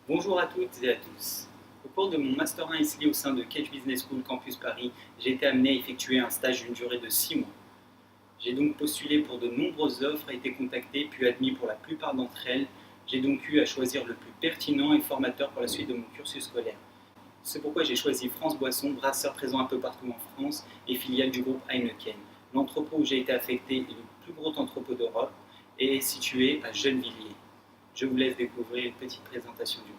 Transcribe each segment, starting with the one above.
Bonjour à toutes et à tous. Au cours de mon Master 1 ISLI au sein de Cage Business School Campus Paris, j'ai été amené à effectuer un stage d'une durée de 6 mois. J'ai donc postulé pour de nombreuses offres, été contacté puis admis pour la plupart d'entre elles. J'ai donc eu à choisir le plus pertinent et formateur pour la suite de mon cursus scolaire. C'est pourquoi j'ai choisi France Boisson, brasseur présent un peu partout en France et filiale du groupe Heineken. L'entrepôt où j'ai été affecté est le plus gros entrepôt d'Europe et est situé à Gennevilliers. Je vous laisse découvrir une petite présentation du groupe.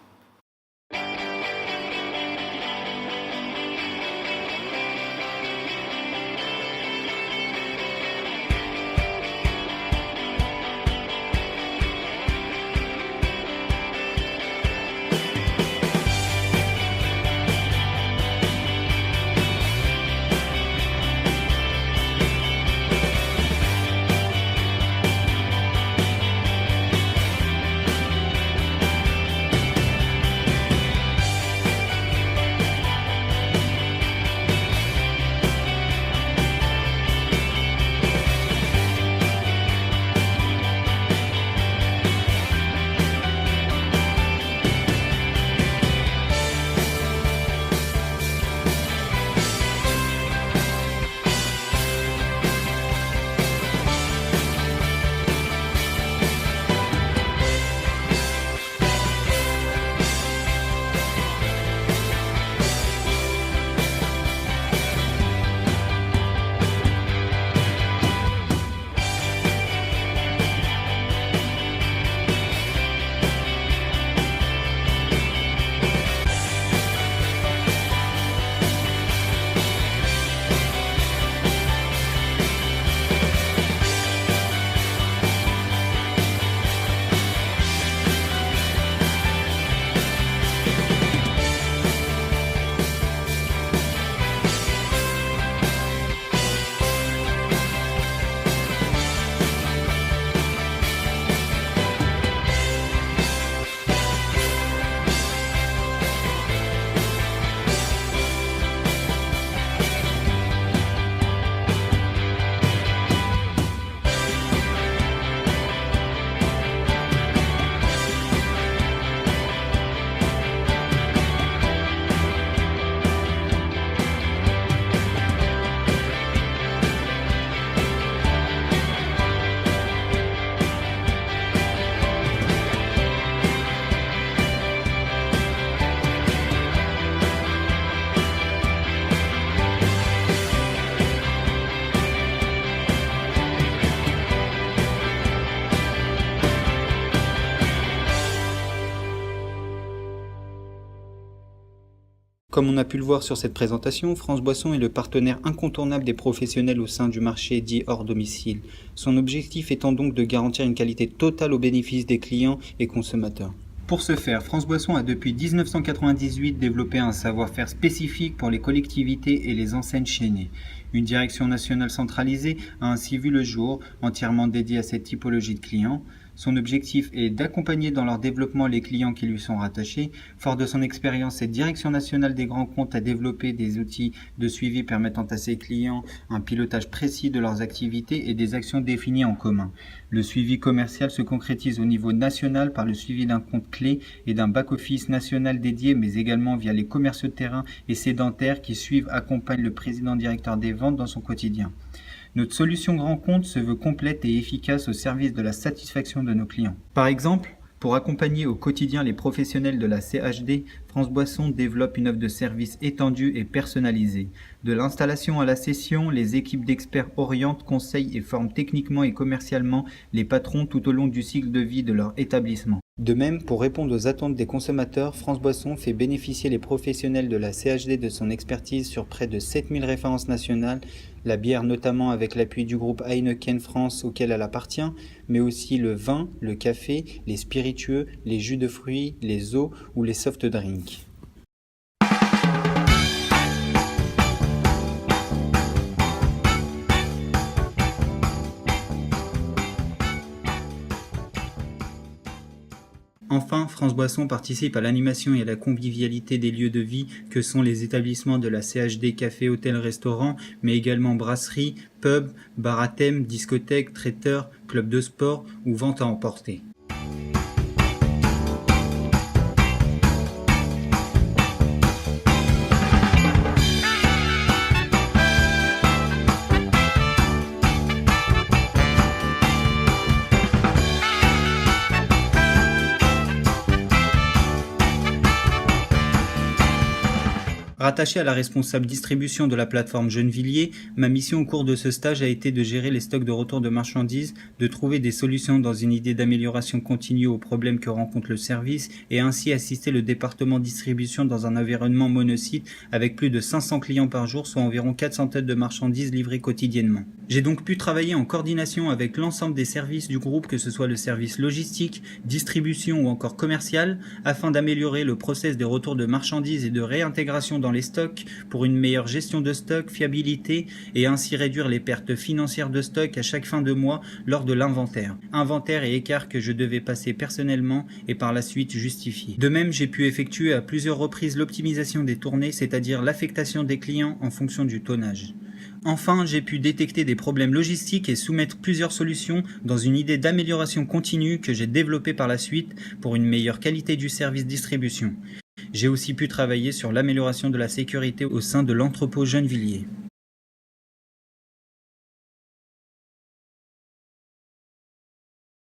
Comme on a pu le voir sur cette présentation, France Boisson est le partenaire incontournable des professionnels au sein du marché dit hors domicile. Son objectif étant donc de garantir une qualité totale au bénéfice des clients et consommateurs. Pour ce faire, France Boisson a depuis 1998 développé un savoir-faire spécifique pour les collectivités et les enseignes chaînées. Une direction nationale centralisée a ainsi vu le jour, entièrement dédiée à cette typologie de clients. Son objectif est d'accompagner dans leur développement les clients qui lui sont rattachés. Fort de son expérience, cette direction nationale des grands comptes a développé des outils de suivi permettant à ses clients un pilotage précis de leurs activités et des actions définies en commun. Le suivi commercial se concrétise au niveau national par le suivi d'un compte clé et d'un back-office national dédié, mais également via les commerciaux de terrain et sédentaires qui accompagnent le président directeur des ventes dans son quotidien. Notre solution grand compte se veut complète et efficace au service de la satisfaction de nos clients. Par exemple, pour accompagner au quotidien les professionnels de la CHD, France Boisson développe une offre de service étendue et personnalisée. De l'installation à la cession, les équipes d'experts orientent, conseillent et forment techniquement et commercialement les patrons tout au long du cycle de vie de leur établissement. De même, pour répondre aux attentes des consommateurs, France Boisson fait bénéficier les professionnels de la CHD de son expertise sur près de 7000 références nationales, la bière notamment avec l'appui du groupe Heineken France auquel elle appartient, mais aussi le vin, le café, les spiritueux, les jus de fruits, les eaux ou les soft drinks. Enfin, France Boisson participe à l'animation et à la convivialité des lieux de vie que sont les établissements de la CHD Café, Hôtel, Restaurant, mais également brasserie, pub, bar à thème, discothèque, traiteur, club de sport ou vente à emporter. Rattaché à la responsable distribution de la plateforme Gennevilliers, ma mission au cours de ce stage a été de gérer les stocks de retour de marchandises, de trouver des solutions dans une idée d'amélioration continue aux problèmes que rencontre le service et ainsi assister le département distribution dans un environnement monosite avec plus de 500 clients par jour, soit environ 400 tonnes de marchandises livrées quotidiennement. J'ai donc pu travailler en coordination avec l'ensemble des services du groupe, que ce soit le service logistique, distribution ou encore commercial, afin d'améliorer le process des retours de marchandises et de réintégration dans les stocks pour une meilleure gestion de stock, fiabilité et ainsi réduire les pertes financières de stock à chaque fin de mois lors de l'inventaire. Inventaire et écart que je devais passer personnellement et par la suite justifier. De même, j'ai pu effectuer à plusieurs reprises l'optimisation des tournées, c'est-à-dire l'affectation des clients en fonction du tonnage. Enfin, j'ai pu détecter des problèmes logistiques et soumettre plusieurs solutions dans une idée d'amélioration continue que j'ai développée par la suite pour une meilleure qualité du service distribution. J'ai aussi pu travailler sur l'amélioration de la sécurité au sein de l'entrepôt Gennevilliers.